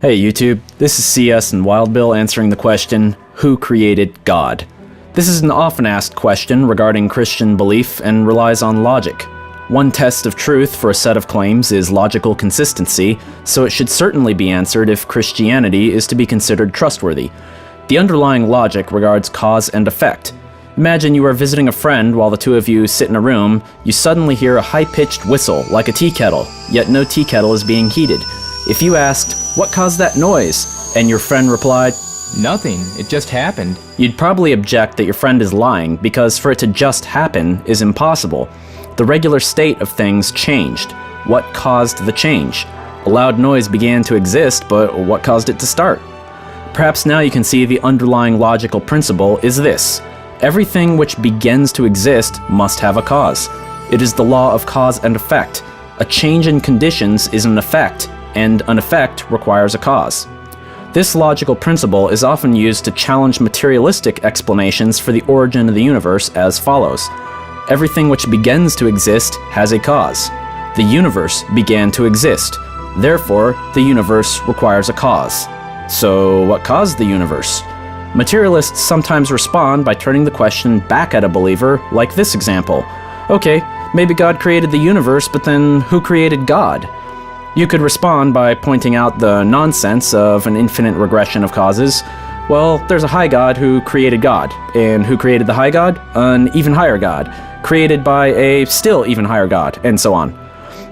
Hey YouTube, this is CS and Wild Bill answering the question, who created God? This is an often asked question regarding Christian belief and relies on logic. One test of truth for a set of claims is logical consistency, so it should certainly be answered if Christianity is to be considered trustworthy. The underlying logic regards cause and effect. Imagine you are visiting a friend while the two of you sit in a room, you suddenly hear a high-pitched whistle like a tea kettle, yet no tea kettle is being heated. If you asked, "What caused that noise?" and your friend replied, "Nothing, it just happened," you'd probably object that your friend is lying, because for it to just happen is impossible. The regular state of things changed. What caused the change? A loud noise began to exist, but what caused it to start? Perhaps now you can see the underlying logical principle is this. Everything which begins to exist must have a cause. It is the law of cause and effect. A change in conditions is an effect, and an effect requires a cause. This logical principle is often used to challenge materialistic explanations for the origin of the universe as follows. Everything which begins to exist has a cause. The universe began to exist. Therefore, the universe requires a cause. So, what caused the universe? Materialists sometimes respond by turning the question back at a believer, like this example. Okay, maybe God created the universe, but then who created God? You could respond by pointing out the nonsense of an infinite regression of causes. Well, there's a high God who created God. And who created the high God? An even higher God, created by a still even higher God, and so on.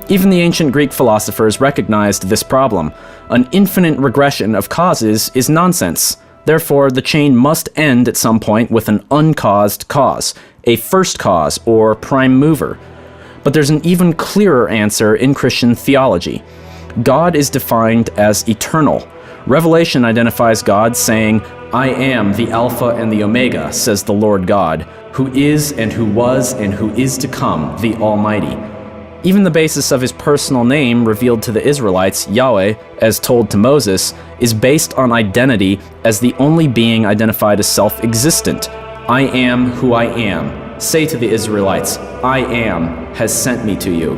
Even the ancient Greek philosophers recognized this problem. An infinite regression of causes is nonsense. Therefore, the chain must end at some point with an uncaused cause, a first cause or prime mover. But there's an even clearer answer in Christian theology. God is defined as eternal. Revelation identifies God saying, "I am the Alpha and the Omega, says the Lord God, who is and who was and who is to come, the Almighty." Even the basis of his personal name revealed to the Israelites, Yahweh, as told to Moses, is based on identity as the only being identified as self-existent. "I am who I am. Say to the Israelites, I am has sent me to you."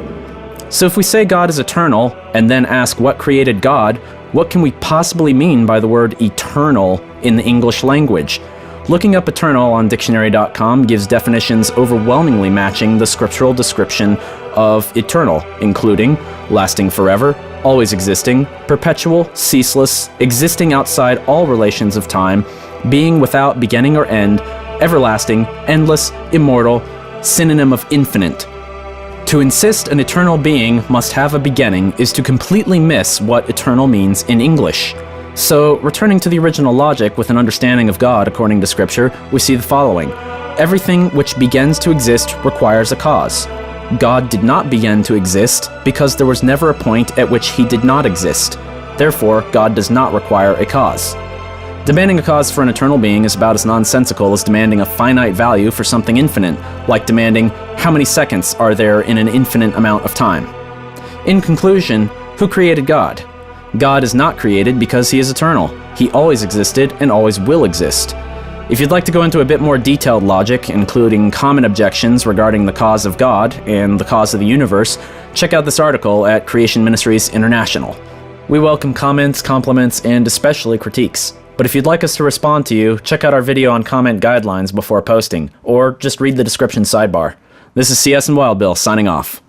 So if we say God is eternal, and then ask what created God, what can we possibly mean by the word eternal in the English language? Looking up eternal on dictionary.com gives definitions overwhelmingly matching the scriptural description of eternal, including lasting forever, always existing, perpetual, ceaseless, existing outside all relations of time, being without beginning or end, everlasting, endless, immortal, synonym of infinite. To insist an eternal being must have a beginning is to completely miss what eternal means in English. So, returning to the original logic with an understanding of God according to Scripture, we see the following. Everything which begins to exist requires a cause. God did not begin to exist because there was never a point at which he did not exist. Therefore, God does not require a cause. Demanding a cause for an eternal being is about as nonsensical as demanding a finite value for something infinite, like demanding how many seconds are there in an infinite amount of time. In conclusion, who created God? God is not created because he is eternal. He always existed and always will exist. If you'd like to go into a bit more detailed logic, including common objections regarding the cause of God and the cause of the universe, check out this article at Creation Ministries International. We welcome comments, compliments, and especially critiques. But if you'd like us to respond to you, check out our video on comment guidelines before posting, or just read the description sidebar. This is CS and Wild Bill signing off.